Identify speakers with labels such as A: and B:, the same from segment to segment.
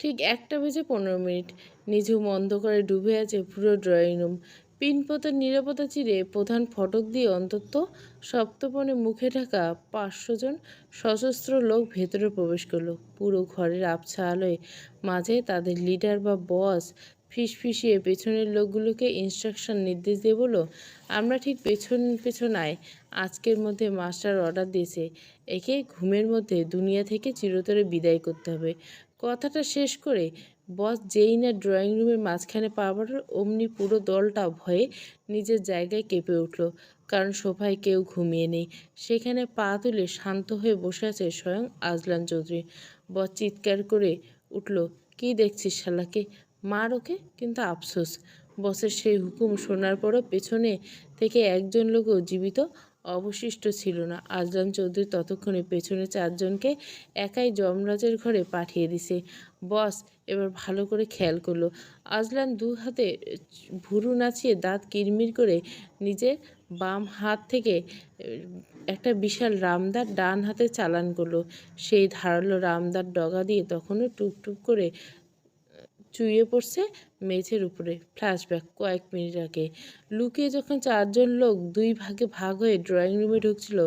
A: ঠিক ১টা বেজে ১৫ মিনিট। নিঝুম অন্ধকারে ডুবে আছে পুরো ড্রয়িং রুম। পিনপতের নীরবতা চিরে প্রধান ফটক দিয়ে অন্তত সপ্তপনে মুখে ঢাকা ৫০০ জন সশস্ত্র লোক ভেতরে প্রবেশ করলো। পুরো ঘরের আবছা আলোয় মাঝে তাদের লিডার বা বস ফিসফিসিয়ে পেছনের লোকগুলোকে ইনস্ট্রাকশন নির্দেশ দিয়ে বলল, আমরা ঠিক পেছন পেছন আয়। আজকের মধ্যে মাস্টার অর্ডার দিয়েছে, একে ঘুমের মধ্যে দুনিয়া থেকে চিরতরে বিদায় করতে হবে। কথাটা শেষ করে বস যেই না ড্রয়িং রুমের মাঝখানে পা বাড়াল, অমনি পুরো দলটা ভয়ে নিজের জায়গায় কেঁপে উঠল। কারণ সোফায় কেউ ঘুমিয়ে নেই, সেখানে পা তুলে শান্ত হয়ে বসে আছে স্বয়ং আজলান চৌধুরী। বস চিৎকার করে উঠল, কি দেখছিস শালাকে, মার ওকে। কিন্তু আফসোস, বসের সেই হুকুম শোনার পরও পেছনে থেকে একজন লোকও জীবিত অবশিষ্ট ছিল না। আজলান চৌধুরী ততক্ষণে পেছনে ৪ জনকে একাই যমরাজের ঘরে পাঠিয়ে দিছে। বস এবার ভালো করে খেয়াল করলো। আজলান দু হাতে ভুরু নাচিয়ে দাঁত কিরমির করে নিজের বাম হাত থেকে একটা বিশাল রামদার ডান হাতে চালান করলো। সেই ধারালো রামদার ডগা দিয়ে তখনও টুকটুক করে চুইয়ে পড়ছে মেঝের উপরে। ফ্ল্যাশব্যাক কয়েক মিনিট আগে লুকিয়ে যখন ৪ জন লোক দুই ভাগে ভাগ হয়ে ড্রয়িং রুমে ঢুকছিল,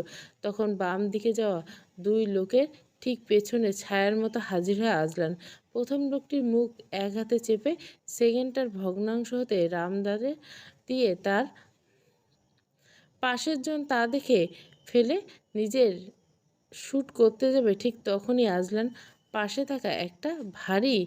A: তখন বাম দিকে যাওয়া দুই লোকের ঠিক পেছনে ছায়ার মতো হাজির হয় আজলান। প্রথম লোকটির মুখ এক হাতে চেপে সেকেন্ডটার ভগ্নাংশ হতে রামদারে দিয়ে তার পাশের জন তা দেখে ফেলে নিজের শ্যুট করতে যাবে, ঠিক তখনই আজলান পাশে থাকা একটা ভারী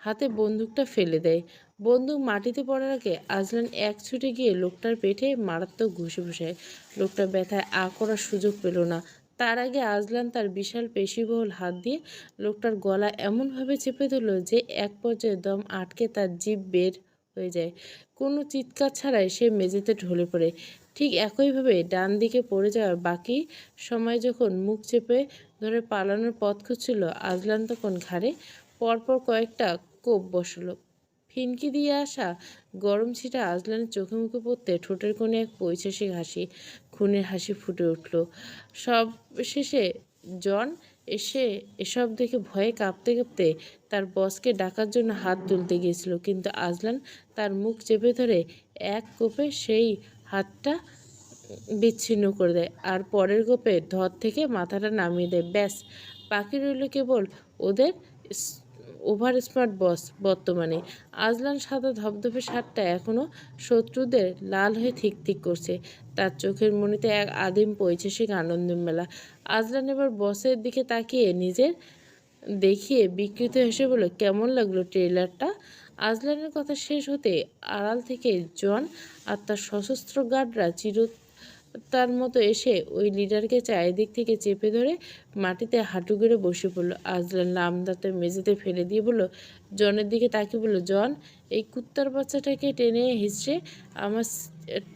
A: হাতে বন্দুকটা ফেলে দেয়। বন্দুক মাটিতে পড়ার আগে আজলান এক ছুটে গিয়ে লোকটার পেটে মারাত্মক ঘুষি বসায়। লোকটা ব্যথায় আ করার সুযোগ পেল না। তার আগে আজলান তার বিশাল পেশিবহুল হাত দিয়ে লোকটার গলা এমনভাবে চেপে ধরল যে এক পর্যায়ে দম আটকে তার জিভ বের হয়ে যায়। কোনো চিৎকার ছাড়াই সে মেঝেতে ঢলে পড়ে। ঠিক একইভাবে ডান দিকে পড়ে যাওয়ার বাকি সময় যখন মুখ চেপে ধরে পালানোর পথ খুঁজছিল, আজলান তখন ঘাড়ে পরপর কয়েকটা কোপ বসালো। ফিনকি দিয়ে আসা গরম ছিটা আজলানের চোখে মুখে পড়তে ঠোঁটের কোণে এক পৈশাসিক হাসি, খুনের হাসি ফুটে উঠল। সব শেষে জন এসে এসব দেখে ভয়ে কাঁপতে কাঁপতে তার বসকে ডাকার জন্য হাত তুলতে গিয়েছিল, কিন্তু আজলান তার মুখ চেপে ধরে এক কোপে সেই হাতটা বিচ্ছিন্ন করে দেয়, আর পরের কোপে ধর থেকে মাথাটা নামিয়ে দেয়। ব্যাস, বাকি রইল কেবল ওদের ওভার স্মার্ট বস। বর্তমানে আজলান সাদা ধবধবে শার্টটা এখনও শত্রুদের লাল হয়ে ঠিক ঠিক করছে। তার চোখের মনিতে এক আদিম পৈশাসিক আনন্দের মেলা। আজলান এবার বসের দিকে তাকিয়ে নিজের দেখিয়ে বিকৃত হেসে বলল, কেমন লাগলো ট্রেলারটা। আজলানের কথা শেষ হতে আড়াল থেকে জন আর তার সশস্ত্র গার্ডরা তার মতো এসে ওই লিডারকে চারিদিক থেকে চেপে ধরে মাটিতে হাঁটু গেড়ে বসে পড়ল। আজলান রামদাতে মেঝেতে ফেলে দিয়ে বলল, জনের দিকে তাকিয়ে বলল, জন, এই কুত্তার বাচ্চাটাকে টেনে হিঁচড়ে আমার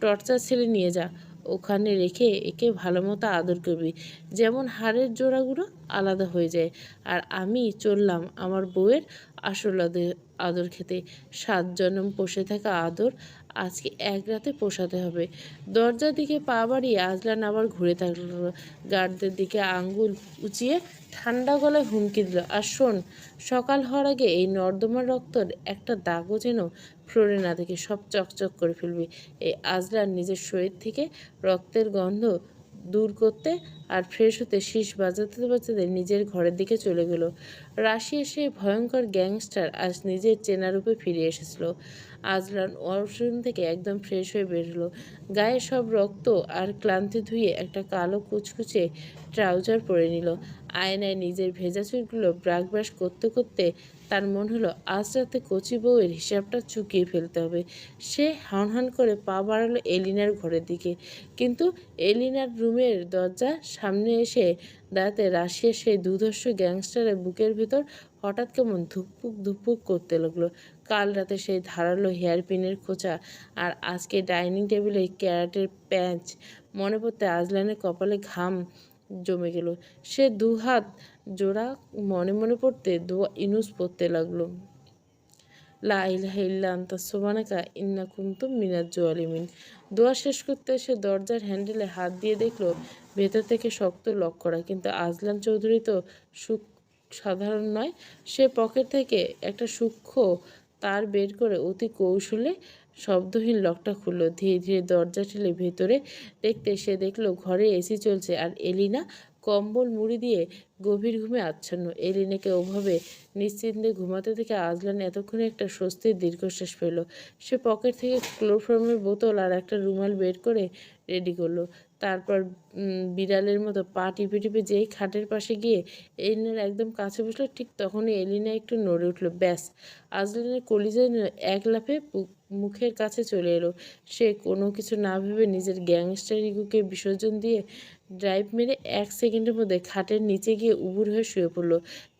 A: টর্চার ছেলে নিয়ে যা। ওখানে রেখে একে ভালো মতো আদর করবি, যেমন হাড়ের জোড়াগুলো আলাদা হয়ে যায়। আর আমি চললাম আমার বউয়ের আসল আদর খেতে। 7 জন্ম পোষে থাকা আদর আজকে এক রাতে পোষাতে হবে। দরজার দিকে পা বাড়িয়ে আজলান আবার ঘুরে থাকলো, গার্ডদের দিকে আঙ্গুল উঁচিয়ে ঠান্ডা গলায় হুমকি দিল, আর শোন, সকাল হওয়ার আগে এই নর্দমার রক্তর একটা দাগও যেন ফ্লোরে না দেখে সব চকচক করে ফেলবি। এই আজলান নিজের শরীর থেকে রক্তের গন্ধ দূর করতে আর ফ্রেশ হতে শীষ বাজাতে বাজাতে নিজের ঘরের দিকে চলে গেল। রাশিয়ার সেই ভয়ঙ্কর গ্যাংস্টার আজ নিজের চেনা রূপে ফিরে এসেছিল। আজলান ওয়াশরুম থেকে একদম ফ্রেশ হয়ে বের হলো। গায়ে সব রক্ত আর ক্লান্তি ধুয়ে একটা কালো কুচকুচে ট্রাউজার পরে নিল। আয়নায় নিজের ভেজা চুলগুলো ব্রাশ ব্রাশ করতে করতে তার মন হলো আজ রাতে কচি বউয়ের হিসাবটা চুকিয়ে ফেলতে হবে। সে হনহন করে পা বাড়ালো এলিনার ঘরের দিকে, কিন্তু এলিনার রুমের দরজার সামনে এসে দাঁড়াতে রাশিয়ার সেই দুর্ধর্ষ গ্যাংস্টারের বুকের ভেতর হঠাৎ কেমন ধুকপুক ধুকপুক করতে লাগলো। কাল রাতে সেই ধারালো হেয়ারপিনের খোঁচা আর আজকে ডাইনিং টেবিলে ক্যারাটের প্যাঁচ মনে পড়তে আজলানের কপালে ঘাম জমে গেল। সে দুহাত জোড়া মনে মনে পড়তে দোয়া ইনুস পড়তে লাগলো। লা ইলাহা ইল্লা আনতা সুবহানাকা ইন্না কুনতু মিনাজ জালিমিন। দোয়া শেষ করতে এসে দরজার হ্যান্ডেলে হাত দিয়ে দেখলো ভেতর থেকে শক্ত লক করা, কিন্তু আজলান চৌধুরী তো সাধারণ নয়। সে পকেট থেকে একটা সূক্ষ্ম তার বের করে অতি কৌশলে শব্দহীন লকটা খুলল। ধীরে ধীরে দরজা ঠেলে ভেতরে দেখতে সে দেখলো ঘরে এসি চলছে আর এলিনা কম্বল মুড়ি দিয়ে গভীর ঘুমে আচ্ছন্ন। এলিনাকে ওভাবে নিশ্চিন্তে ঘুমাতে দেখে আজলান এতক্ষণে একটা স্বস্তির দীর্ঘশ্বাস ফেলল। সে পকেট থেকে ক্লোরোফর্মের বোতল আর একটা রুমাল বের করে রেডি করলো। তারপর বিড়ালের মতো পা টিপে টিপে যেই খাটের পাশে গিয়ে এলিনার একদম কাছে বসলো, ঠিক তখনই এলিনা একটু নড়ে উঠল। ব্যাস, আজলানের কলিজা যেন এক লাফে মুখের কাছে চলে এলো। সে কোনো কিছু না ভেবে নিজের গ্যাংস্টার ইগোকে বিসর্জন দিয়ে ড্রাইভ মেরে 1 সেকেন্ডের মধ্যে খাটের নিচে গিয়ে উবুর হয়ে শুয়ে পড়ল।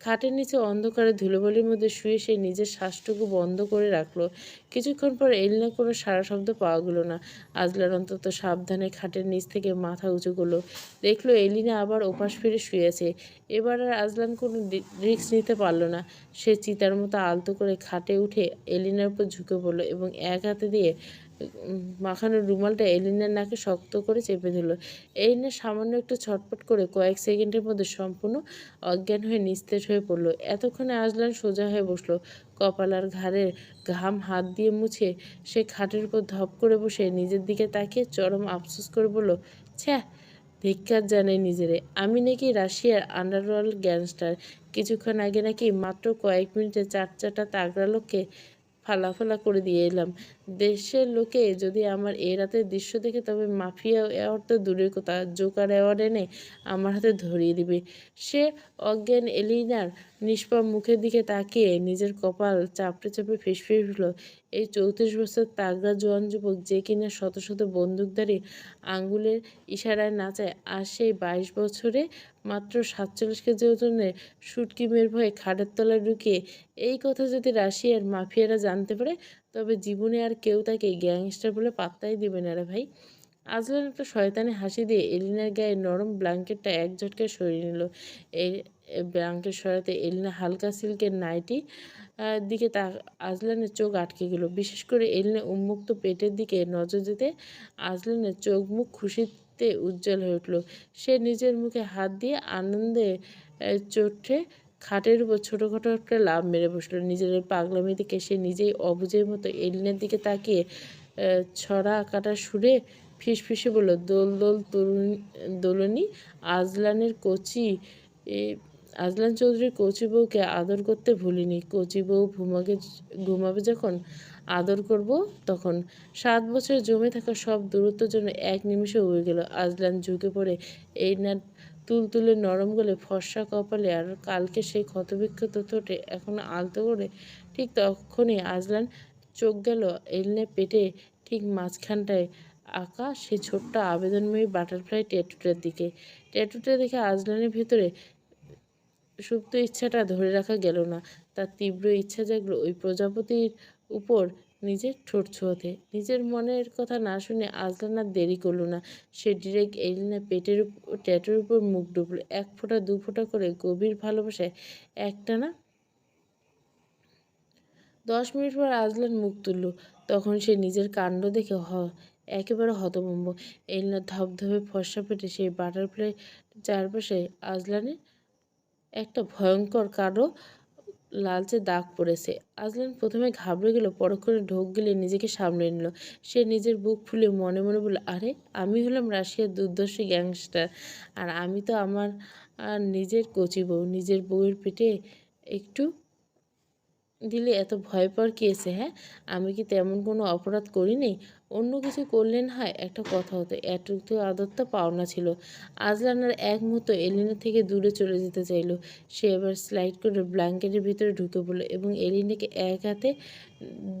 A: খাটের নিচে অন্ধকারে ধুলোবালির মধ্যে শুয়ে সে নিজের শ্বাসটুকু বন্ধ করে রাখলো। কিছুক্ষণ পর এলিনা কোনো সারা শব্দ পাওয়া গেল না। আজলার অন্তত সাবধানে খাটের নিচ থেকে মাথা উঁচু করলো। দেখলো এলিনা আবার ওপাশ ফিরে শুয়েছে। এবার আর আজলান কোনো রিস্ক নিতে পারল না। সে চিতার মতো আলতো করে খাটে উঠে এলিনার উপর ঝুঁকে পড়ল এবং এক হাতে দিয়ে মাখানো রুমালটা এলিনার নাকে শক্ত করে চেপে ধরল। এলিনা সামান্য একটু ছটফট করে কয়েক সেকেন্ডের মধ্যে সম্পূর্ণ অজ্ঞান হয়ে নিস্তেজ হয়ে পড়ল। এতক্ষণে আজলান সোজা হয়ে বসলো। কপাল আর ঘাড়ের ঘাম হাত দিয়ে মুছে সে খাটের উপর ধপ করে বসে নিজের দিকে তাকিয়ে চরম আফসোস করে বলল, ছ্যাঃ, ধিক্কার জানাই নিজেরে। আমি নাকি রাশিয়ার আন্ডারওয়ার্ল্ড গ্যাংস্টার। কিছুক্ষণ আগে নাকি মাত্র কয়েক মিনিটে 4টা তাগড়া লোককে ফালাফালা করে দিয়ে এলাম। দেশের লোকে যদি আমার এ রাতের দৃশ্য দেখে তবে মাফিয়া অ্যাওয়ার্ড তো দূরের কথা, জোকার অ্যাওয়ার্ড এনে আমার হাতে ধরিয়ে দিবে। সে অজ্ঞান এলিনার নিষ্পাপ মুখের দিকে তাকিয়ে নিজের কপাল চাপড়ে চাপড়ে ফিসফিস উঠল। এই 34 বছর তাগড়া জোয়ান যুবক, যে কিনা শত শত বন্দুকধারী আঙ্গুলের ইশারায় নাচায়, আর সেই 22 বছরে মাত্র 47 কেজি ওজনের শুটকি মেয়ের ভয়ে খাটের তলায় ঢুকিয়ে, এই কথা যদি রাশিয়ার মাফিয়ারা জানতে পারে তবে জীবনে আর কেউ তাকে গ্যাংস্টার বলে পাত্তাই দিবে না রে ভাই। আজলান একটা শয়তানি হাসি দিয়ে এলিনার গায়ে নরম ব্ল্যাঙ্কেটটা এক ঝটকায় সরিয়ে নিল। এই ব্ল্যাঙ্কেট সরাতে এলিনা হালকা সিল্কের নাইটি দিকে তা আজলানের চোখ আটকে গেল। বিশেষ করে এলিনা উন্মুক্ত পেটের দিকে নজর যেতে আজলানের চোখ মুখ খুশিতে উজ্জ্বল হয়ে উঠল। সে নিজের মুখে হাত দিয়ে আনন্দে চোটে খাটের উপর ছোটোখাটো একটা লাফ মেরে বসলো। নিজের ওই পাগলামি দিকে সে নিজেই অবুঝের মতো এলিনার দিকে তাকিয়ে ছড়া কাটা সুরে ফিসফিসে বলল, দোল দোল দোলনি আজলানের কচি আজলান চৌধুরীর কচি বউকে আদর করতে ভুলিনি। কচি বউ ঘুমাবে যখন আদর করব তখন। 7 বছর জমে থাকা সব দূরত্ব যেন এক নিমিষে উড়ে গেল। আজলান ঝুঁকে পড়ে এলিনার তুলতুলে নরম গলে, ফর্সা কপালে আর কালকে সেই ক্ষতবিক্ষত ঠোঁটে এখন আলতো করে। ঠিক তখনই আজলান চোখ গেল এলিনার পেটে ঠিক মাঝখানটায় আঁকা সেই ছোট্ট আবেদনময়ী বাটারফ্লাই ট্যাটুটার দিকে। ট্যাটুটা দেখে আজলানের ভেতরে সুপ্ত ইচ্ছাটা ধরে রাখা গেল না। তার তীব্র ইচ্ছা জাগলো ওই প্রজাপতির উপর নিজের ঠোঁট ছোঁয়াতে। নিজের মনের কথা না শুনে আজলান আর দেরি করল না। সে ডিরেক্ট এলিনা পেটের ট্যাটুর উপর মুখ ডুবল। 1 ফোঁটা 2 ফোঁটা করে গভীর ভালোবাসায় একটানা 10 মিনিট পর আজলান মুখ তুলল। তখন সে নিজের কাণ্ড দেখে একেবারে হতভম্ব। এলিনার ধপধপে ফর্সা পেটে সেই বাটারফ্লাই চারপাশে আজলানের একটা ভয়ঙ্কর কালো লালচে দাগ পড়েছে। আজলান প্রথমে ঘাবড়ে গেল, পরক্ষণে ঢোক গিলে নিজেকে সামলে নিল। সে নিজের বুক ফুলে মনে মনে বলল, আরে আমি হলাম রাশিয়ার দুর্ধর্ষ গ্যাংস্টার, আর আমি তো আমার নিজের কচি বউ। নিজের বউয়ের পেটে একটু দিলে এত ভয় পাওয়ার কী আছে? হ্যাঁ, আমি কি তেমন কোনো অপরাধ করিনি? অন্য কিছু করলেন হয় একটা কথা হতো, এতটুকু আদরটা পাওনা ছিল। আজলান আর এক মুহূর্ত এলিনা থেকে দূরে চলে যেতে চাইল। সে এবার স্লাইড করে ব্ল্যাঙ্কেটের ভিতরে ঢুকে পড়ল এবং এলিনাকে এক হাতে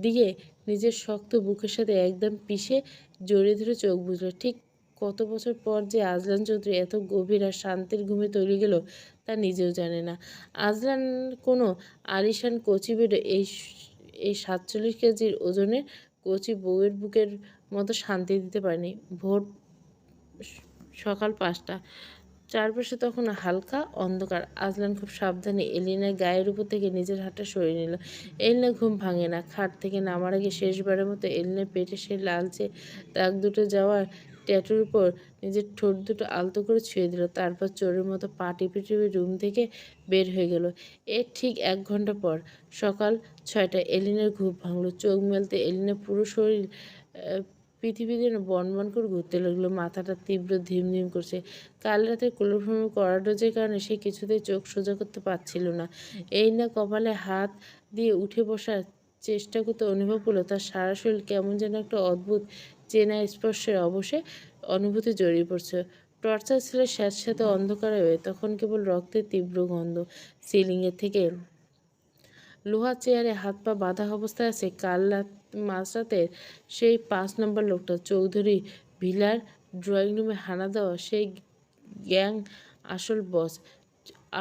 A: দিয়ে নিজের শক্ত বুকের সাথে একদম পিষে জড়িয়ে ধরে চোখ বুঝল। ঠিক কত বছর পর যে আজলান চৌধুরী এত গভীর আর শান্তির ঘুমে তৈরি গেল তা নিজেও জানে না। আজলান কোনো আলিশান কচি বেডে এই 47 কেজির ওজনের কচি বউয়ের বুকের মতো শান্তি দিতে পারেনি। ভোর সকাল 5টা, চারপাশে তখন হালকা অন্ধকার। আজলান খুব সাবধানে এলিনার গায়ের উপর থেকে নিজের হাতটা সরিয়ে নিল। এলিনা ঘুম ভাঙে না। খাট থেকে নামার আগে শেষবারের মতো এলিনার পেটে সেই লালচে দাগ দুটো যাওয়ার ট্যাটুর উপর নিজের ঠোঁট দুটো আলতো করে ছুঁয়ে দিল। তারপর চোরের মতো পা টিপে টিপে রুম থেকে বের হয়ে গেল। এর ঠিক ১ ঘন্টা পর সকাল ৬টায় এলিনের ঘুম ভাঙল। চোখ মেলতে এলিনের পুরো শরীর পৃথিবী যেন বনবন করে ঘুরতে লাগলো। মাথাটা তীব্র ধিমধিম করছে। কাল রাতে ক্লোরোফর্ম কড়া ডোজের কারণে সে কিছুতেই চোখ সোজা করতে পারছিল না। এই না কপালে হাত দিয়ে উঠে বসার চেষ্টা করতে অনুভব করলো তার সারা শরীর কেমন যেন একটা অদ্ভুত চেনা স্পর্শের অবশে অনুভূতি জড়িয়ে পড়ছে। টর্চার সেলের স্যাঁতস্যাঁতে অন্ধকারে তখন কেবল রক্তের তীব্র গন্ধ। সিলিংয়ের থেকে লোহার চেয়ারে হাত পা বাঁধা অবস্থায় আছে কাল মাঝরাতের সেই ৫ নম্বর লোকটা। চৌধুরী ভিলার ড্রয়িং রুমে হানা দেওয়া সেই গ্যাং আসল বস।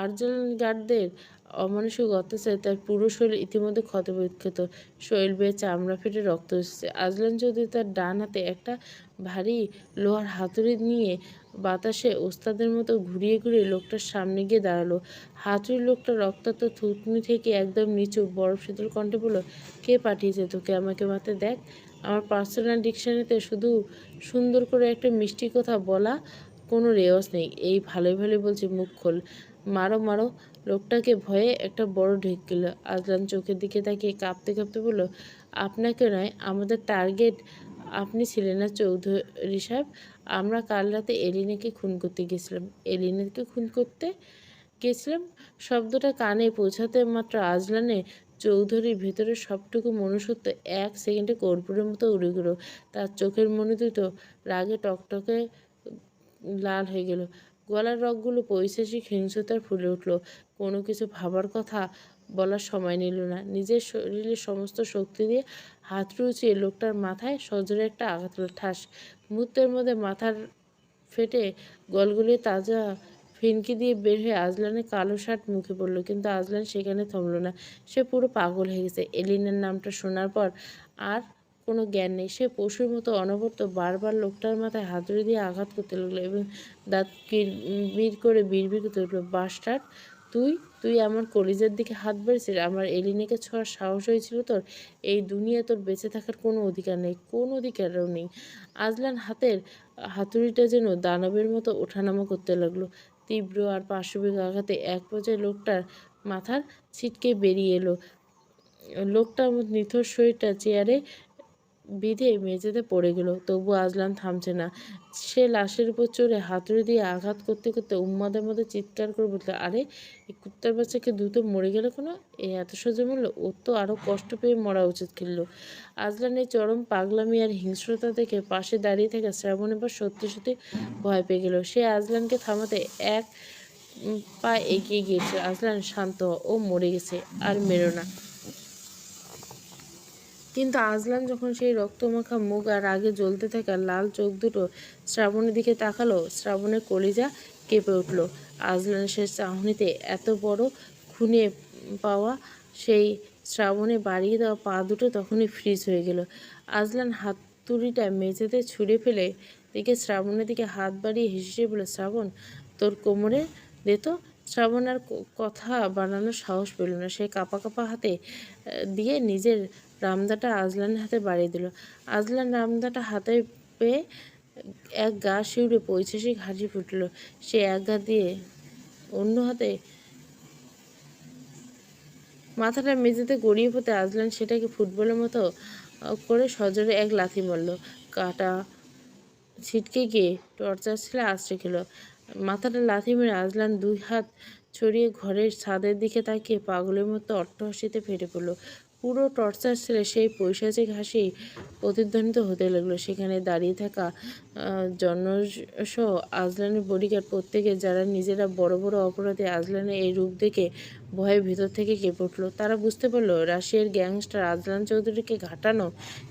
A: আর্জেন্ট গার্ডদের অমানুষিক অত্যাচারে তার পুরো শরীর ইতিমধ্যে ক্ষতবিক্ষত। শরীর বেয়ে চামড়া ফেটে রক্ত এসেছে। আজলান চৌধুরী তার ডান হাতে একটা ভারী লোহার হাতুড়ি নিয়ে বাতাসে ওস্তাদের মতো ঘুরিয়ে ঘুরিয়ে লোকটার সামনে গিয়ে দাঁড়ালো। হাতুড়ি লোকটা রক্তাক্ত থুতনি থেকে একদম নিচু বরফ শীতল কণ্ঠে বলল, কে পাঠিয়েছে তোকে আমাকে মারতে? দেখ, আমার পার্সোনাল ডিকশনারিতে শুধু সুন্দর করে একটা মিষ্টি কথা বলা কোনো রেওয়াজ নেই। এই ভালোই ভালোই বলছি, মুখ খোল। মারো মারো। লোকটাকে ভয়ে একটা বড় ঢেক গেল। আজলান চোখের দিকে তাকিয়ে কাঁপতে কাঁপতে বলল, আপনাকে নয়, আমাদের টার্গেট আপনি ছিলেন না চৌধুরী সাহেব। আমরা কাল রাতে এলিনাকে খুন করতে গেছিলাম। এলিনাকে খুন করতে গেছিলাম? শব্দটা কানে পৌঁছাতে মাত্র আজলানে চৌধুরীর ভেতরের সবটুকু মনুষ্যত্ব ১ সেকেন্ডে কর্পূরের মতো উড়ে গেল। তার চোখের মণি দুটো রাগে টকটকে লাল হয়ে গেল। গলার রগগুলো পৈশাচিক হিংস্রতার ফুলে উঠল। কোনো কিছু ভাবার কথা বলার সময় নিল না। নিজের শরীরের সমস্ত শক্তি দিয়ে হাত রুচিয়ে লোকটার মাথায় সজোরে একটা আঘাত হলো। ঠাস! মুহূর্তের মধ্যে মাথার ফেটে গলগলিয়ে তাজা ফিনকি দিয়ে বের হয়ে আজলানের কালো শার্ট মুখে পড়ল। কিন্তু আজলান সেখানে থমল না। সে পুরো পাগল হয়ে গেছে। এলিনার নামটা শোনার পর আর কোনো জ্ঞান নেই। সে পশুর মতো অনবরত বারবার লোকটার মাথায় হাতুড়ি দিয়ে আঘাত করতে লাগলো এবং দাঁত কিরমির করে বিড়বিড় করতে লাগলো, বাস্টার্ড! তুই তুই আমার কলিজার দিকে হাত বাড়িয়েছিস? আমার এলিনাকে ছোঁয়ার সাহস হয়েছিল তোর? এই দুনিয়ায় তোর বেঁচে থাকার কোনো অধিকার নেই, কোনো অধিকারও নেই। আজলান হাতের হাতুড়িটা যেন দানবের মতো ওঠানামা করতে লাগলো, তীব্র আর পাশবিক আঘাতে। এক পর্যায়ে লোকটার মাথার ছিটকে বেরিয়ে এলো। লোকটার নিথর শরীরটা চেয়ারে বিধে মেঝেতে পড়ে গেল। তবু আজলান থামছে না। সে লাশের উপর চড়ে হাতুড়ি দিয়ে আঘাত করতে করতে উন্মাদের মতো চিৎকার করে বলল, আরে, এই কুত্তার বাচ্চাকে দ্রুত মরে গেল কেন? এ এত সহ্য মরল? ওর তো আরও কষ্ট পেয়ে মরা উচিত ছিল। আজলানের চরম পাগলামি আর হিংস্রতা দেখে পাশে দাঁড়িয়ে থাকা শ্রাবণ এবার সত্যি সত্যি ভয় পেয়ে গেল। সে আজলানকে থামাতে এক পা এগিয়ে গিয়েছিল। আজলান, শান্ত হ, ও মরে গেছে, আর মেরো না। কিন্তু আজলান যখন সেই রক্তমাখা মুখ আর রাগে জ্বলতে থাকা লাল চোখ দুটো শ্রাবণের দিকে তাকালো, শ্রাবণের কলিজা কেঁপে উঠল। আজলানের শেষ চাহনিতে এত বড় খুনে পাওয়া সেই শ্রাবণে বাড়িয়ে দেওয়া পা দুটো তখনই ফ্রিজ হয়ে গেল। আজলান হাতুড়িটা মেঝেতে ছুঁড়ে ফেলে দিকে শ্রাবণের দিকে হাত বাড়িয়ে হেসে বলে, শ্রাবণ, তোর কোমরে দে তো। শ্রাবণ আর কথা বানানোর সাহস পেল না। সে কাঁপা কাঁপা হাতে দিয়ে নিজের রামদাটা আজলানের হাতে বাড়িয়ে দিল। আজলান রামদাটা হাতে পেয়ে এক গা শিউরে পৈশাচিক হাসি ফুটল। সে এক গা দিয়ে অন্য হাতে মাথাটা মেঝেতে গড়িয়ে পড়তে আজলান সেটাকে ফুটবলের মতো করে সজোরে এক লাথি মারল। কাটা ছিটকে গিয়ে টর্চার ছেলে আছড়ে খেল। মাথাটা লাথি মেরে আজলান ২ হাত ছড়িয়ে ঘরের ছাদের দিকে তাকিয়ে পাগলের মতো অট্টহাসিতে ফেটে পড়ল। পুরো টর্চার ছেলে সেই পৈশাচিক হাসি প্রতিধ্বনিত হতে লাগলো। সেখানে দাঁড়িয়ে থাকা জনসহ আজলানের বডিগার্ড প্রত্যেকে, যারা নিজেরা বড় বড় অপরাধী, আজলানের এই রূপ দেখে ভয়ে ভিতর থেকে কেঁপে উঠল। তারা বুঝতে পারল রাশিয়ার গ্যাংস্টার আজলান চৌধুরীকে ঘাটানো,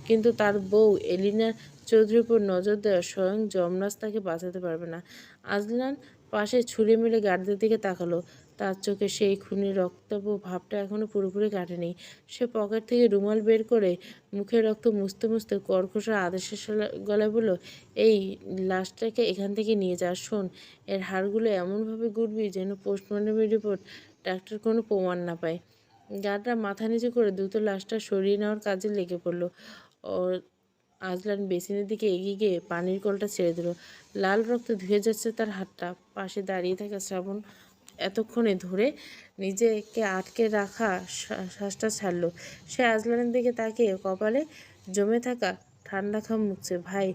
A: কিন্তু তার বউ এলিনা চৌধুরীর উপর নজর দেওয়া স্বয়ং যমরাজ তাকে বাঁচাতে পারবে না। আজলান পাশে ছুরি মেরে গার্ডদের দিকে তাকালো। তার চোখে সেই খুনি রক্তাভ ভাবটা এখনো পুরোপুরি কাটেনি। সে পকেট থেকে রুমাল বের করে মুখের রক্ত মুছতে মুছতে কর্কশ আদেশের গলায় বলল, এই লাশটাকে এখান থেকে নিয়ে যা। শোন, এর হাড়গুলো এমনভাবে গুড়বি যেন পোস্টমর্টমের রিপোর্ট ডাক্তার কোনো প্রমাণ না পায়। গার্ডরা মাথা নিচু করে দ্রুত লাশটা সরিয়ে নেওয়ার কাজে লেগে পড়ল। আজলান বেসিনের দিকে এগিয়ে গিয়ে পানির কলটা ছেড়ে দিল। লাল রক্ত ধুয়ে যাচ্ছে তার হাতটা। পাশে দাঁড়িয়ে থাকা শ্রাবণ এতক্ষণে ধরে নিজেকে আটকে রাখা শ্বাসটা ছাড়লো। সে আজলানের দিকে তাকিয়ে কপালে জমে থাকা ঠান্ডা ঘাম মুছছে। ভাই,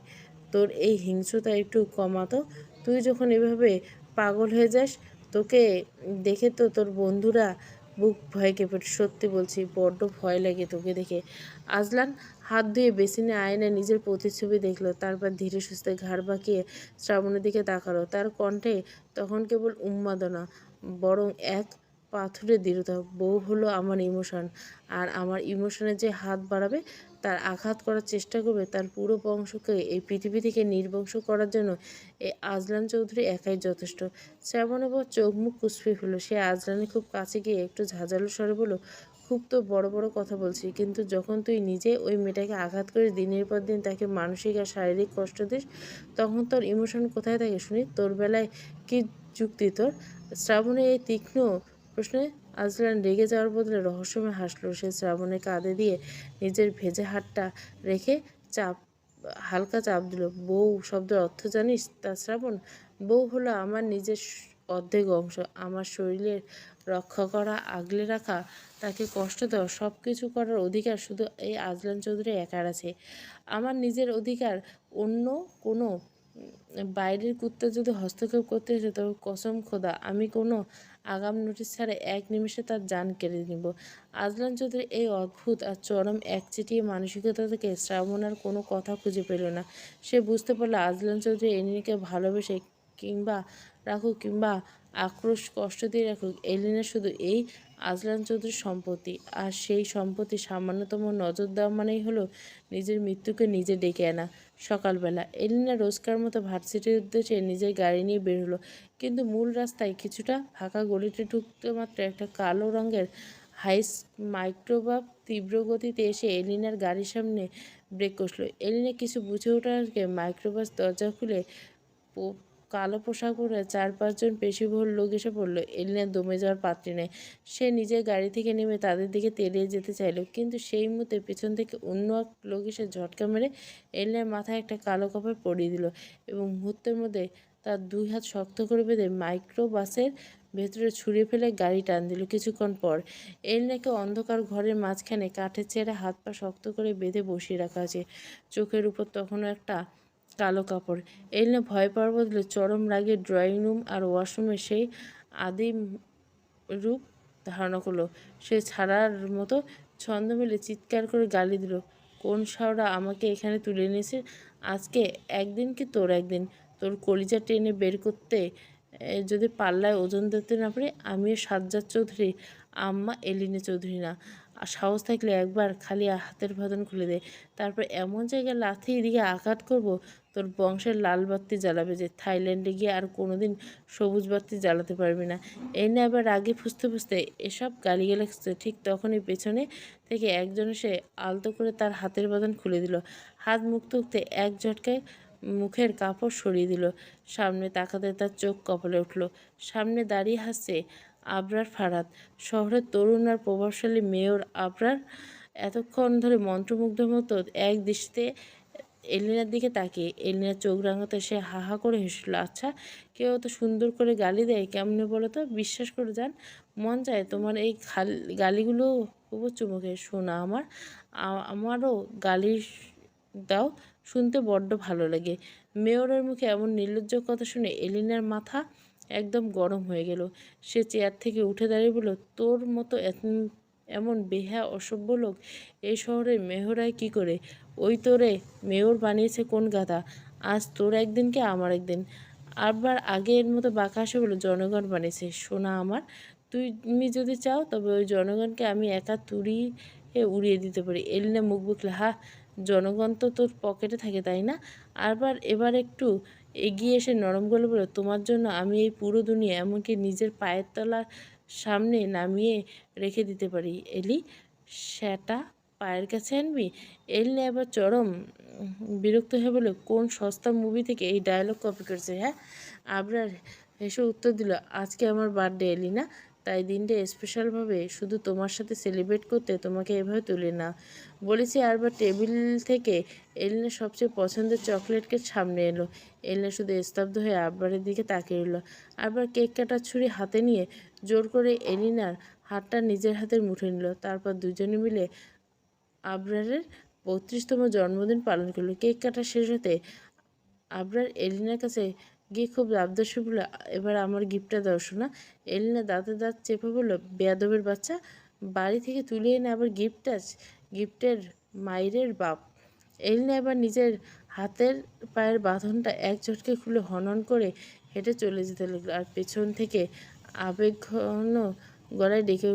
A: তোর এই হিংস্রতা একটু কমাতো। তুই যখন এভাবে পাগল হয়ে যাস, তোকে দেখে তো তোর বন্ধুরা বুক ভয় কেঁপে ওঠে। সত্যি বলছি, বড্ড ভয় লাগে তোকে দেখে। আজলান হাত ধুয়ে বেসিনে আয়নায় নিজের প্রতিচ্ছবি দেখলো। তারপর ধীরে সুস্থে ঘাড় বাঁকিয়ে শ্রাবণের দিকে তাকালো। তার কণ্ঠে তখন কেবল উন্মাদনা, বরং এক পাথুরে দৃঢ়তা। বউ হলো আমার ইমোশন, আর আমার ইমোশনে যে হাত বাড়াবে, তার আঘাত করার চেষ্টা করবে, তার পুরো বংশকে এই পৃথিবী থেকে নির্বংশ করার জন্য এই আজলান চৌধুরী একাই যথেষ্ট। শ্রাবণ এবার চোখ মুখ কুঁচকে ফেলল। সে আজলানের খুব কাছে গিয়ে একটু ঝাঁঝালো স্বরে বলল, খুব তো বড় বড় কথা বলছি, কিন্তু যখন তুই নিজে ওই মেয়েটাকে আঘাত করে দিনের পর দিন তাকে মানসিক আর শারীরিক কষ্ট দিস, তখন তোর ইমোশন কোথায় থাকে শুনি? তোর বেলায় কি যুক্তি তোর? শ্রাবণের এই তীক্ষ্ণ প্রশ্নে আজলান রেগে যাওয়ার বদলে রহস্যময় হাসলো। সে শ্রাবণের কাঁধে দিয়ে নিজের ভেজা হাতটা রেখে হালকা চাপ দিল। বউ শব্দের অর্থ জানিস? তা শ্রাবণ, বউ হলো আমার নিজের অর্ধেক অংশ। আমার শরীরের রক্ষা করা, আগলে রাখা, তাকে কষ্ট দেওয়া, সব কিছু করার অধিকার শুধু এই আজলান চৌধুরী একার আছে। আমার নিজের অধিকার অন্য কোনো বাইরের কুত্তা যদি হস্তক্ষেপ করতে এসে, তবে কসম খোদা আমি কোনো আগাম নোটিশ ছাড়া এক নিমেষে তার জান কেড়ে নিব। আজলান চৌধুরী এই অদ্ভুত আর চরম একচেটিয়া মানসিকতা থেকে শ্রাবণ আর কোনো কথা খুঁজে পেল না। সে বুঝতে পারল আজলান চৌধুরী এলিনাকে ভালোবেসে কিংবা রাখুক, কিংবা আক্রোশ কষ্ট দিয়ে রাখুক, এলিনা শুধু এই আজলান চৌধুরীর সম্পত্তি। আর সেই সম্পত্তি সামান্যতম নজর দেওয়া মানেই হলো নিজের মৃত্যুকে নিজে ডেকে আনা। সকালবেলা এলিনা রোজকার মতো ভার্সিটির উদ্দেশ্যে নিজের গাড়ি নিয়ে বের হলো। কিন্তু মূল রাস্তায় কিছুটা ফাঁকা গলিতে ঢুকতে মাত্র একটা কালো রঙের হাইস মাইক্রোবাস তীব্র গতিতে এসে এলিনার গাড়ির সামনে ব্রেক কষল। এলিনা কিছু বুঝে ওঠার আগে মাইক্রোবাস দরজা খুলে কালো পোশাক পরে 4-5 জন পেশিবহুল লোক এসে পড়লো। এলিনার দমে যাওয়ার পাত্রী নেয়। সে নিজের গাড়ি থেকে নেমে তাদের দিকে তেড়িয়ে যেতে চাইল, কিন্তু সেই মুহূর্তে পেছন থেকে অন্য এক লোক এসে ঝটকা মেরে এলিনার মাথায় একটা কালো কাপড় পরিয়ে দিল এবং মুহূর্তের মধ্যে তার 2 হাত শক্ত করে বেঁধে মাইক্রোবাসের ভেতরে ছুঁড়ে ফেলে গাড়ি টান দিল। কিছুক্ষণ পর এলিনাকে অন্ধকার ঘরের মাঝখানে কাঠের চেয়ারে হাত পা শক্ত করে বেঁধে বসিয়ে রাখা আছে। চোখের উপর তখনও একটা কালো কাপড়। এলিনা ভয় পাওয়ার বদলে চরম রাগে ড্রয়িং রুম আর ওয়াশরুমে সেই আদিম রূপ ধারণা করলো। সে ছাড়ার মতো ছন্দ মিলে চিৎকার করে গালি দিল, কোন শাওরা আমাকে এখানে তুলে নিয়েছে? আজকে একদিন কি তোর একদিন? তোর কলিজা টেনে বের করতে যদি পাল্লায় ওজন দিতে না পারি? আমিও সাজ্জাদ চৌধুরী, আম্মা এলিনা চৌধুরী না। আর সাহস থাকলে একবার খালি হাতের বাঁধন খুলে দে, তারপর এমন জায়গায় লাথি দিয়ে আঘাত করব, তোর বংশের লাল বাতি জ্বালাবে যে থাইল্যান্ডে গিয়ে আর কোনোদিন সবুজ বাতি জ্বালাতে পারবি না। এই নিয়ে আবার রাগে ফুসতে ফুসতে এসব গালিগালাজ। ঠিক তখনই পেছনে থেকে একজন এসে আলতো করে তার হাতের বাঁধন খুলে দিল। হাত মুক্ত উঠতে এক ঝটকায় মুখের কাপড় সরিয়ে দিল। সামনে তাকাতে তার চোখ কপালে উঠল। সামনে দাঁড়িয়ে হাসছে আবরার ফারাদ, শহরের তরুণ আর প্রভাবশালী মেয়র আবরার। এতক্ষণ ধরে মন্ত্রমুগ্ধের মতো এক দৃষ্টিতে এলিনার দিকে তাকিয়ে এলিনার চোখ রাঙাতে সে হা হা করে হেসল। আচ্ছা, কেউ অত সুন্দর করে গালি দেয় কেমনে বলো তো? বিশ্বাস করে যান, মন চায় তোমার এই গালিগুলো উপর চুমুকে শোনা। আমারও গালি দাও, শুনতে বড্ড ভালো লাগে। মেয়রের মুখে এমন নির্লজ্জ কথা শুনে এলিনার মাথা একদম গরম হয়ে গেল। সে চেয়ার থেকে উঠে দাঁড়িয়ে বলল, তোর মতো এমন বেহা অসভ্য লোক এই শহরের মেয়র হয় কী করে? ওই তোরে মেয়র বানিয়েছে কোন গাধা? আজ তোর একদিন কি আমার একদিন। আবার আগের মতো বাঁকা হাসে বলল, জনগণ বানিয়েছে সোনা আমার। তুমি যদি চাও তবে ওই জনগণকে আমি একা উড়িয়ে দিতে পারি। এলিনা মুখ বুকলে, হা, জনগণ তো তোর পকেটে থাকে তাই না? এবার একটু এগিয়ে এসে নরম গলে বলল, তোমার জন্য আমি এই পুরো দুনিয়া এমনকি নিজের পায়ের তলার সামনে নামিয়ে রেখে দিতে পারি। এলি, সেটা পায়ের কাছে আনবি? এলিনা এবার চরম বিরক্ত হয়ে বলে, কোন সস্তা মুভি থেকে এই ডায়লগ কপি করেছে? হ্যাঁ? আবরার হেসে উত্তর দিল, আজকে আমার বার্থডে এলিনা, তাই দিনটা স্পেশালভাবে শুধু তোমার সাথে সেলিব্রেট করতে তোমাকে এভাবে তুলে না বলেছি। আরবার টেবিল থেকে এলিনার সবচেয়ে পছন্দের চকলেট কেক সামনে এলো। এলিনা শুধু স্তব্ধ হয়ে আব্বারের দিকে তাকিয়ে রইল। আরবার কেক কাটার ছুরি হাতে নিয়ে জোর করে এলিনার হাতটা নিজের হাতের মুঠে নিল। তারপর দুজনে মিলে আবরারের ৩২তম জন্মদিন পালন করলো। কেক কাটা শেষ হতে আবরার এলিনার কাছে গিয়ে খুব আবদার সুরে বলল, এবার আমার গিফটটা দাও শোনা। এলিনা দাঁতে দাঁত চেপে বলল, বেয়াদবের বাচ্চা, বাড়ি থেকে তুলে এনে আবার গিফটের মাইরের বাপ। এলিনা এবার নিজের হাতের পায়ের বাঁধনটা এক ঝটকে খুলে হনহন করে হেঁটে চলে যেতে লাগলো। আর পেছন থেকে আবেগঘন গলায় ডেকে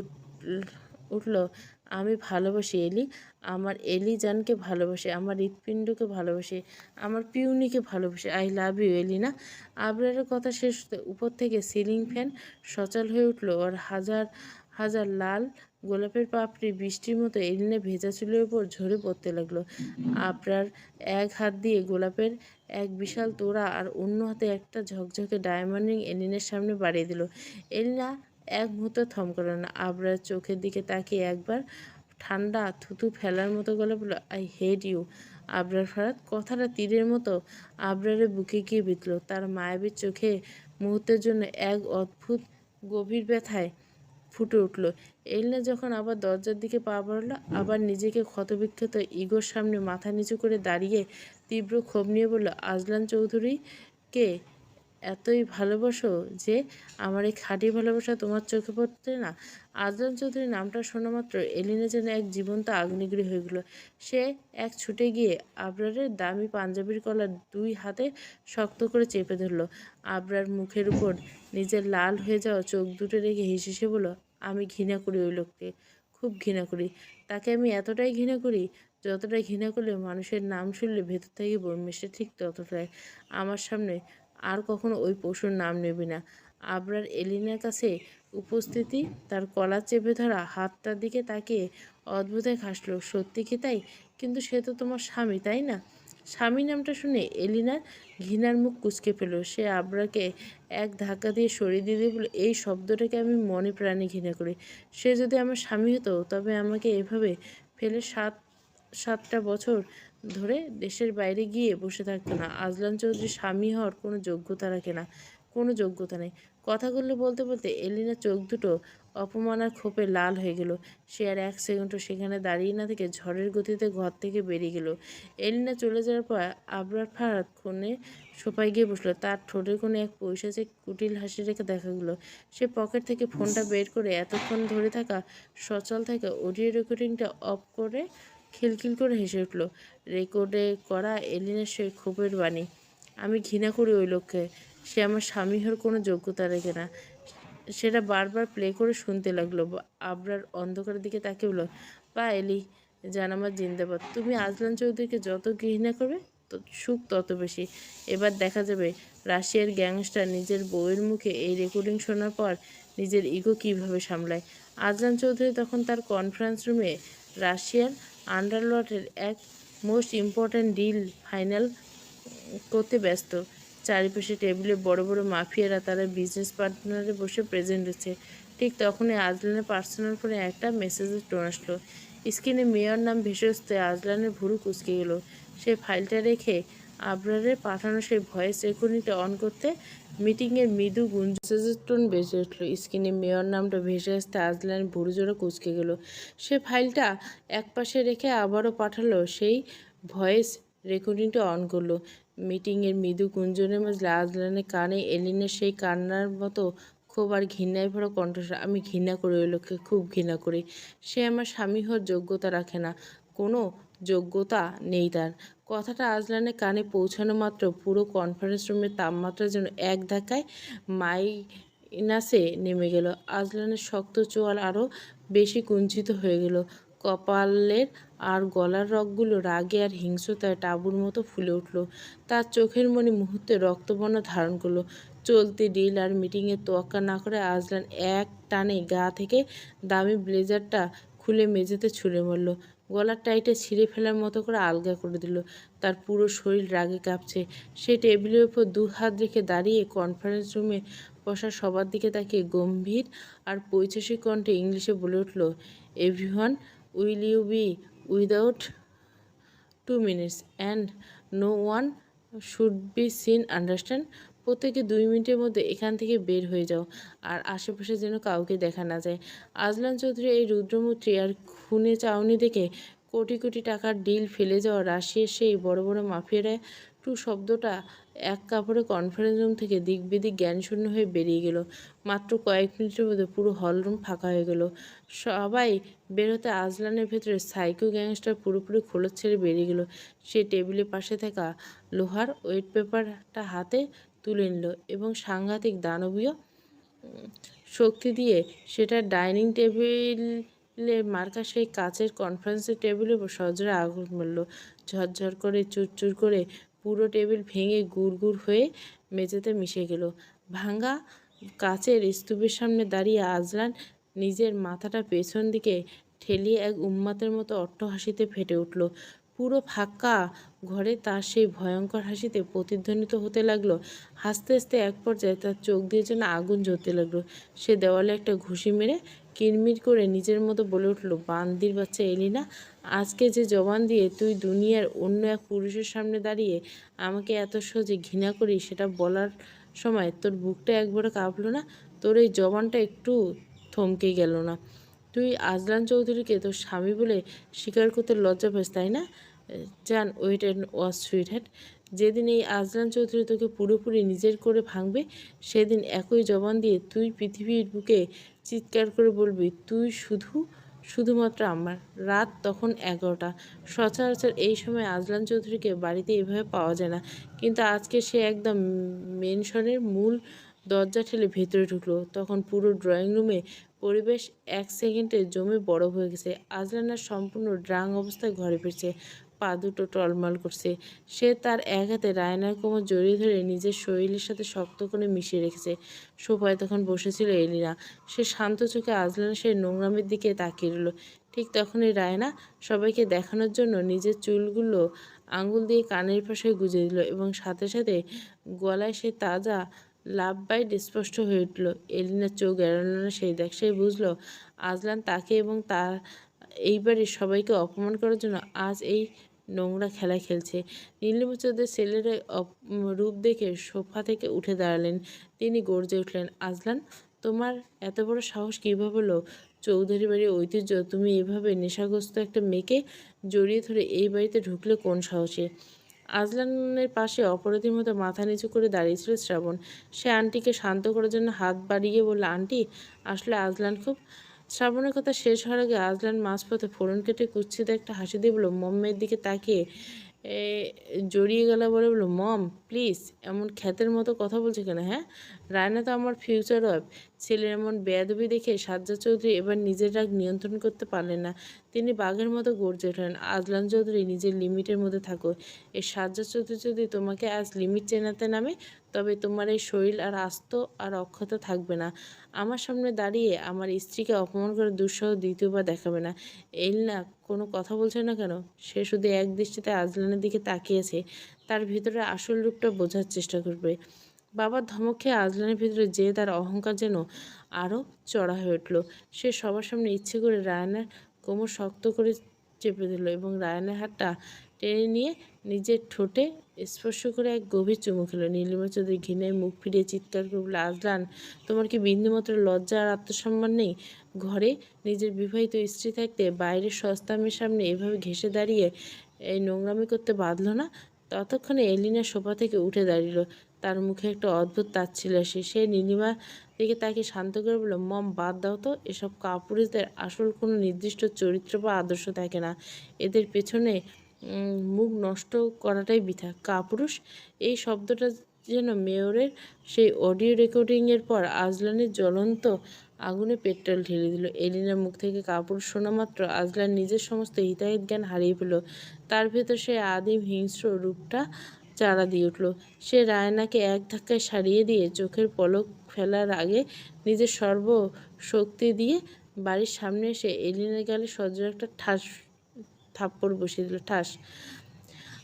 A: উঠল, আমি ভালোবাসি এলি, আমার এলি জানকে ভালোবাসি, আমার হৃৎপিণ্ডকে ভালোবাসি, আমার পিউনিকে ভালোবাসি, আই লাভ ইউ এলিনা। আবরারের কথা শেষ হতে উপর থেকে সিলিং ফ্যান সচল হয়ে উঠল। আর হাজার হাজার লাল গোলাপের পাপড়ি বৃষ্টির মতো এলিনা ভেজা চুলের উপর ঝরে পড়তে লাগলো। আবরার এক হাত দিয়ে গোলাপের এক বিশাল তোড়া আর অন্য হাতে একটা ঝকঝকে ডায়মন্ড রিং এলিনের সামনে বাড়িয়ে দিল। এলিনা এক মুহূর্ত থমকালো না। আবরার চোখের দিকে তাকিয়ে একবার ঠান্ডা থুতু ফেলার মতো গলা বলল, আই হেট ইউ। আবরার ফারাত কথাটা তীরের মতো আবরারের বুকে গিয়ে বিঁধল। তার মায়াবী চোখে মুহূর্তের জন্য এক অদ্ভুত গভীর ব্যথায় ফুটে উঠল। এলিনা যখন আবার দরজার দিকে পা বাড়ালো, আবার নিজেকে ক্ষতবিক্ষত ইগোর সামনে মাথা নিচু করে দাঁড়িয়ে তীব্র ক্ষোভ নিয়ে বলল, আজলান চৌধুরীকে এতই ভালোবাসো যে আমার এই খাঁটি ভালোবাসা তোমার চোখে পড়তে না? আজলান চৌধুরী নামটা শোনা মাত্র এলিনা যেন এক জীবন্ত আগ্নেয়গিরি হয়ে গেল। সে এক ছুটে গিয়ে আবরারের দামি পাঞ্জাবির কলার দুই হাতে শক্ত করে চেপে ধরল। আবরার মুখের উপর নিজের লাল হয়ে যাওয়া চোখ দুটো রেখে হেসে বলল, আমি ঘৃণা করি ওই লোককে, খুব ঘৃণা করি। তাকে আমি এতটাই ঘৃণা করি যতটা ঘৃণা করলে মানুষের নাম শুনলে ভেতর থেকে বমি আসে, ঠিক ততটাই। আমার সামনে আর কখনো ওই পশুর নাম নেবে না। আবরার এলিনার কাছে উপস্থিতি তার কলার চেপে ধরা হাতটার দিকে তাকিয়ে অদ্ভুত এক হাসলো। সত্যি কি তাই? কিন্তু সে তো তোমার স্বামী, তাই না? স্বামী নামটা শুনে এলিনার ঘৃণার মুখ কুঁচকে ফেল। সে আবরারকে এক ধাক্কা দিয়ে সরিয়ে দিয়ে বলে, এই শব্দটাকে আমি মনে প্রাণে ঘৃণা করি। সে যদি আমার স্বামী হতো তবে আমাকে এভাবে ফেলে সাতটা বছর ধরে দেশের বাইরে গিয়ে বসে থাকতো না। আজলান চৌধুরী স্বামী হওয়ার কোনো যোগ্যতা রাখে না, কোনো যোগ্যতা নেই। কথাগুলো বলতে বলতে এলিনার চোখ দুটো অপমান আর ক্ষোভে লাল হয়ে গেল। সে আর এক সেকেন্ডও সেখানে দাঁড়িয়ে না থেকে ঝড়ের গতিতে ঘর থেকে বেরিয়ে গেল। এলিনা চলে যাওয়ার পর আবরার ফারাত কোণে সোফায় গিয়ে বসলো। তার ঠোঁটের কোণে এক পৈশাচিক কুটিল হাসি রেখে দেখা গেল। সে পকেট থেকে ফোনটা বের করে এতক্ষণ ধরে থাকা সচল থাকা অডিও রেকর্ডিংটা অফ করে খিলখিল করে হেসে উঠল। রেকর্ডে করা এলিনার সেই ক্ষোভের বাণী, আমি ঘৃণা করি ওই লোককে, সে আমার স্বামী হওয়ার কোনো যোগ্যতা রাখে না। সেটা বারবার প্লে করে শুনতে লাগলো। আবরার অন্ধকারের দিকে তাকিয়ে বলল, বা এলি জান আমার জিন্দাবাদ। তুমি আজলান চৌধুরীকে যত ঘৃণা করবে সুখ তত বেশি। এবার দেখা যাবে রাশিয়ার গ্যাংস্টার নিজের বউয়ের মুখে এই রেকর্ডিং শোনার পর নিজের ইগো কীভাবে সামলায়। আজলান চৌধুরী তখন তার কনফারেন্স রুমে রাশিয়ার আন্ডারওয়ার্ল্ডের এক মোস্ট ইম্পর্ট্যান্ট ডিল ফাইনাল করতে ব্যস্ত। চারিপাশে টেবিলে বড় বড় মাফিয়ারা তারা বিজনেস পার্টনারে বসে প্রেজেন্ট হচ্ছে। ঠিক তখনই আজলানের পার্সোনাল ফোনে একটা মেসেজের টোন আসলো। স্ক্রিনে মেয়র নাম ভেসে আসতে আজলানের ভুরু কুঁচকে গেল। সে ফাইলটা রেখে আবরারের পাঠানো সেই ভয়েস রেকর্ডিংটা অন করতে মিটিংয়ের মৃদু মেসেজের টোন বেজে উঠল। স্ক্রিনে মেয়র নামটা ভেসে আসতে আজলানের ভুরু জোড়া কুঁচকে গেল। সে ফাইলটা একপাশে রেখে আবারও পাঠালো সেই ভয়েস রেকর্ডিংটা অন করলো। মিটিংয়ের মৃদু গুঞ্জনের মাঝে আজলানের কানে এলিনের সেই কান্নার মতো ক্ষোভ আর ঘৃণায় ভরা কণ্ঠস্বর, আমি ঘৃণা করি ওই লোককে, খুব ঘৃণা করি। সে আমার স্বামী হওয়ার যোগ্যতা রাখে না, কোনো যোগ্যতা নেই তার। কথাটা আজলানের কানে পৌঁছানো মাত্র পুরো কনফারেন্স রুমের তাপমাত্রা যেন এক ধাক্কায় মাইনাসে নেমে গেল। আজলানের শক্ত চোয়াল আরও বেশি কুঞ্চিত হয়ে গেল। কপালের আর গলার রগগুলো রাগে আর হিংস্রতায় টাবুর মতো ফুলে উঠল। তার চোখের মণি মুহূর্তে রক্তবর্ণ ধারণ করলো। চলতি ডিল আর মিটিংয়ের তোয়াক্কা না করে আজলান এক টানে গা থেকে দামি ব্লেজারটা খুলে মেঝেতে ছুঁড়ে মারল। গলার টাইটে ছিঁড়ে ফেলার মতো করে আলগা করে দিল। তার পুরো শরীর রাগে কাঁপছে। সে টেবিলের উপর দু হাত রেখে দাঁড়িয়ে কনফারেন্স রুমে বসা সবার দিকে তাকিয়ে গম্ভীর আর পৈশাসিক কণ্ঠে ইংলিশে বলে উঠল, everyone, will you be without 2 minutes and no one should be seen, understand? প্রত্যেকে 2 মিনিটের মধ্যে এখান থেকে বের হয়ে যাও, আর আশেপাশে যেন কাউকে দেখা না যায়। আজলান চৌধুরী এই রুদ্রমূর্তি আর খুনে চাউনি দেখে কোটি কোটি টাকার ডিল ফেলে যাওয়া রাশিয়ার সেই বড় বড় মাফিয়ারা টু শব্দটা এক কাপড়ে কনফারেন্স রুম থেকে দিক বিদিক জ্ঞানশূন্য হয়ে বেরিয়ে গেল। মাত্র কয়েক মিনিটের মধ্যে পুরো হলরুম ফাঁকা হয়ে গেল। সবাই বেরোতে আজলানের ভেতরে সাইকো গ্যাংস্টার পুরোপুরি খোলস ছেড়ে বেরিয়ে গেল। সে টেবিলের পাশে থাকা লোহার ওয়েট পেপারটা হাতে তুলে নিল এবং সাংঘাতিক দানবীয় শক্তি দিয়ে সেটা ডাইনিং টেবিলে মার্কা সেই কাচের কনফারেন্সের টেবিলের উপর সজোরে আগুন মারল। ঝরঝর করে চুরচুর করে পুরো টেবিল ভেঙে গুড় গুড় হয়ে মেঝেতে মিশে গেল। ভাঙা কাচের স্তূপের সামনে দাঁড়িয়ে আজলান নিজের মাথাটা পেছন দিকে ঠেলিয়ে এক উন্মাদের মতো অট্টহাসিতে ফেটে উঠল। পুরো ফাঁকা ঘরে তার সেই ভয়ঙ্কর হাসিতে প্রতিধ্বনিত হতে লাগলো। হাসতে হাসতে এক পর্যায়ে তার চোখ দিয়ে যেন আগুন জ্বলতে লাগলো। সে দেওয়ালে একটা ঘুষি মেরে কিরমির করে নিজের মতো বলে উঠল, বান্দির বাচ্চা এলিনা, আজকে যে জবান দিয়ে তুই দুনিয়ার অন্য এক পুরুষের সামনে দাঁড়িয়ে আমাকে এত সহজে ঘৃণা করি, সেটা বলার সময় তোর বুকটা একবারও কাঁপলো না? তোর এই জবানটা একটু থমকে গেল না? তুই আজলান চৌধুরীকে তোর স্বামী বলে স্বীকার করতে লজ্জা পাস, তাই না? জান, ওয়েট অ্যান্ড ওয়াচ সুইটহার্ট। যেদিন এই আজলান চৌধুরী তোকে পুরোপুরি নিজের করে ভাঙবে, সেদিন একই জবান দিয়ে তুই পৃথিবীর বুকে চিৎকার করে বলবি, তুই শুধুমাত্র আমার। রাত তখন 11টা। সচরাচর এই সময় আজলান চৌধুরীকে বাড়িতে এভাবে পাওয়া যায় না, কিন্তু আজকে সে একদম মেনশনের মূল দরজা ঠেলে ভেতরে ঢুকলো। তখন পুরো ড্রয়িং রুমে পরিবেশ 1 সেকেন্ডে জমে বরফ হয়ে গেছে। আজলানার সম্পূর্ণ ড্রাং অবস্থায় ঘরে ফিরছে, পা দুটো টলমল করছে। সে তার এক হাতে রায়নার কোমর জড়িয়ে ধরে নিজের শরীরের সাথে শক্ত করে মিশিয়ে রেখেছে। সোফায় তখন বসেছিল এলিনা। সে শান্ত চোখে আজলানের সেই নোংরামের দিকে তাকিয়ে রইল। ঠিক তখনই রায়না সবাইকে দেখানোর জন্য নিজের চুলগুলো আঙুল দিয়ে কানের পাশে গুজে দিল এবং সাথে সাথে গলায় সে তাজা লাভ বাইট স্পষ্ট হয়ে উঠল। এলিনার চোখ এড়ালো না সেই দেখ। সে বুঝল আজলান তাকে এবং তার এইবারে সবাইকে অপমান করার জন্য আজ এই নোংরা খেলা খেলছে। নীলিমা চৌধুরী ছেলের রূপ দেখে সোফা থেকে উঠে দাঁড়ালেন। তিনি গর্জে উঠলেন, আজলান, তোমার এত বড় সাহস কীভাবে হলো? চৌধুরী বাড়ির ঐতিহ্য, তুমি এভাবে নেশাগ্রস্ত একটা মেয়েকে জড়িয়ে ধরে এই বাড়িতে ঢুকলে কোন সাহসে? আজলানের পাশে অপরাধীর মতো মাথা নিচু করে দাঁড়িয়েছিল শ্রাবণ। সে আন্টিকে শান্ত করার জন্য হাত বাড়িয়ে বলল, আন্টি, আসলে আজলান খুব। শ্রাবণের কথা শেষ হওয়ার আগে আজলান মাঝপথে ফোড়ন কেটে কুৎসিত একটা হাসি দিয়ে বলল, মমের দিকে তাকিয়ে জড়িয়ে গেল বলে বলল, মম প্লিজ, এমন খ্যাতের মতো কথা বলছে কেন? হ্যাঁ, রায়না তো আমার ফিউচার ওয়াইফ। ছেলের এমন বেয়াদবি দেখে সাজ্জাদ চৌধুরী এবার নিজের রাগ নিয়ন্ত্রণ করতে পারলেন না। তিনি বাঘের মতো গর্জে ওঠেন, আজলান চৌধুরী, নিজের লিমিটের মধ্যে থাকো। এই সাজ্জাদ চৌধুরী যদি তোমাকে আজ লিমিট চেনাতে নামে, তবে তোমার এই শরীর আর আস্ত আর অক্ষত থাকবে না। আমার সামনে দাঁড়িয়ে আমার স্ত্রীকে অপমান করে দুঃসাহস দ্বিতীয়বার দেখাবে না। এলিনা কোনো কথা বলছে না কেন? সে শুধু এক দৃষ্টিতে আজলানের দিকে তাকিয়েছে, তার ভিতরে আসল রূপটা বোঝার চেষ্টা করবে। বাবার ধমক খেয়ে আজলানের ভিতরে জেদ আর অহংকার যেন আরও চড়া হয়ে উঠল। সে সবার সামনে ইচ্ছে করে রায়নার কোমর শক্ত করে চেপে দিল এবং রায়নার হাতটা টেনে নিয়ে নিজের ঠোঁটে স্পর্শ করে এক গভীর চুমু খেল। নীলিমা চৌধুরী ঘৃণায় মুখ ফিরিয়ে চিৎকার করে বলল, আজলান, তোমার কি বিন্দুমাত্র লজ্জা আর আত্মসম্মান নেই? ঘরে নিজের বিবাহিত স্ত্রী থাকতে বাইরের সস্তা মেয়ের সামনে এভাবে ঘেঁষে দাঁড়িয়ে এই নোংরামি করতে বাঁধল না? ততক্ষণে এলিনা সোফা থেকে উঠে দাঁড়িল। তার মুখে একটা অদ্ভুত তাচ্ছিল্য আসে। সে নীলিমার দিকে তাকে শান্ত করে বলল, মম, বাদ দাও তো। এসব কাপুরুষদের আসল কোনো নির্দিষ্ট চরিত্র বা আদর্শ থাকে না। এদের পেছনে মুখ নষ্ট করাটাই বৃথা। কাপুরুষ এই শব্দটা যেন মেয়রের সেই অডিও রেকর্ডিংয়ের পর আজলানের জ্বলন্ত আগুনে পেট্রোল ঢেলে দিল। এলিনার মুখ থেকে কাপুরুষ শোনা মাত্র আজলান নিজের সমস্ত হিতাহিত জ্ঞান হারিয়ে ফেল। তার ভেতর সেই আদিম হিংস্র রূপটা চারা দিয়ে উঠল। সে রায়নাকে এক ধাক্কায় সারিয়ে দিয়ে চোখের পলক ফেলার আগে নিজের সর্বশক্তি দিয়ে বাড়ির সামনে এসে এলিনার গালে সজোরে একটা থাপ্পড় বসিয়ে দিল। ঠাস।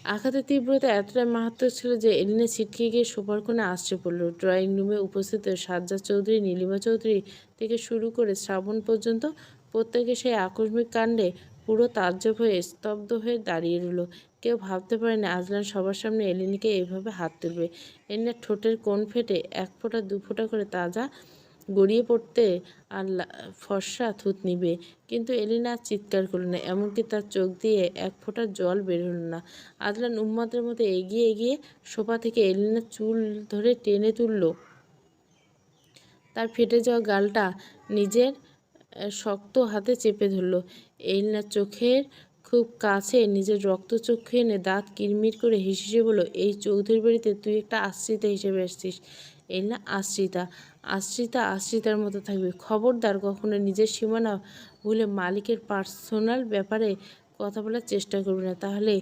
A: আঘাতের তীব্রতা এতটাই মারাত্মক ছিল যে এলিনা ছিটকে গিয়ে সোফার কোণে আছড়ে পড়ল। ড্রয়িং রুমে উপস্থিত সাজ্জাদ চৌধুরী, নীলিমা চৌধুরী থেকে শুরু করে শ্রাবণ পর্যন্ত প্রত্যেকে সেই আকস্মিক কাণ্ডে পুরো তাজ্জব হয়ে স্তব্ধ হয়ে দাঁড়িয়ে রইল। কেউ ভাবতে পারেনি আজলান সবার সামনে এলিনাকে এইভাবে হাত তুলবে। এলিনার ঠোঁটের কোণ ফেটে এক ফোঁটা দু ফোঁটা করে তাজা গড়িয়ে পড়তে আর ফর্সা থুত নিবে, কিন্তু এলিনা আর চিৎকার করল না, এমনকি তার চোখ দিয়ে এক ফোঁটা জল বের হলো না। আদনান উন্মাদের মতো এগিয়ে এগিয়ে সোফা থেকে এলিনার চুল ধরে টেনে তুলল, তার ফেটে যাওয়া গালটা নিজের শক্ত হাতে চেপে ধরল। এলিনার চোখের খুব কাছে নিজের রক্তচক্ষু এনে দাঁত কিরমির করে হেসে বলল, এই চৌধুরী বাড়িতে তুই একটা আশ্রিতা হিসেবে এসেছিস। এলিনা আশ্রিতা? আশ্রিতার মতো থাকবে। খবরদার কখনো নিজের সীমানা ভুলে মালিকের পার্সোনাল ব্যাপারে কথা বলার চেষ্টা করবি না, তাহলে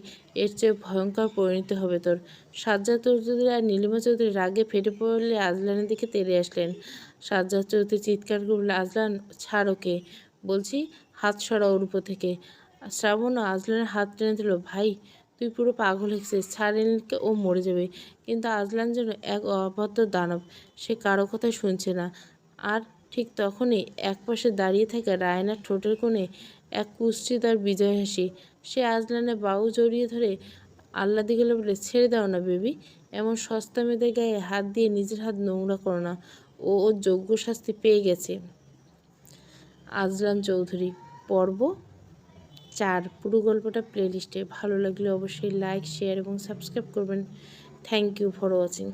A: এর চেয়ে ভয়ঙ্কর পরিণতি হবে তোর। সাজ্জাদ চৌধুরী আর নীলিমা চৌধুরী রাগে ফেটে পড়লে আজলানের দিকে তেড়ে আসলেন। সাজ্জাদ চৌধুরী চিৎকার করলে, আজলান ছাড় ওকে বলছি, হাত সরা ওর উপর থেকে। শ্রাবণও আজলানের হাত টেনে দিল। ভাই তুই পুরো পাগল হয়েছিস, ছাড় এলিনকে, ও মরে যাবে। কিন্তু আজলান যেন এক অভদ্র দানব, সে কারো কথাই শুনছে না। আর ঠিক তখনই একপাশে দাঁড়িয়ে থাকা রায়নার ঠোঁটের কোণে এক কুৎসিত বিজয় হাসি। সে আজলানের বাহু জড়িয়ে ধরে আহ্লাদে গেলে বলে, ছেড়ে দাও না বেবি, এমন সস্তা মেয়েদের গায়ে হাত দিয়ে নিজের হাত নোংরা করো না। ও ওর যোগ্য শাস্তি পেয়ে গেছে। আজলান চৌধুরী পর্ব 4 পুরো গল্পটা প্লেলিস্টে। ভালো লাগলে অবশ্যই লাইক, শেয়ার এবং সাবস্ক্রাইব করবেন। Thank you for watching.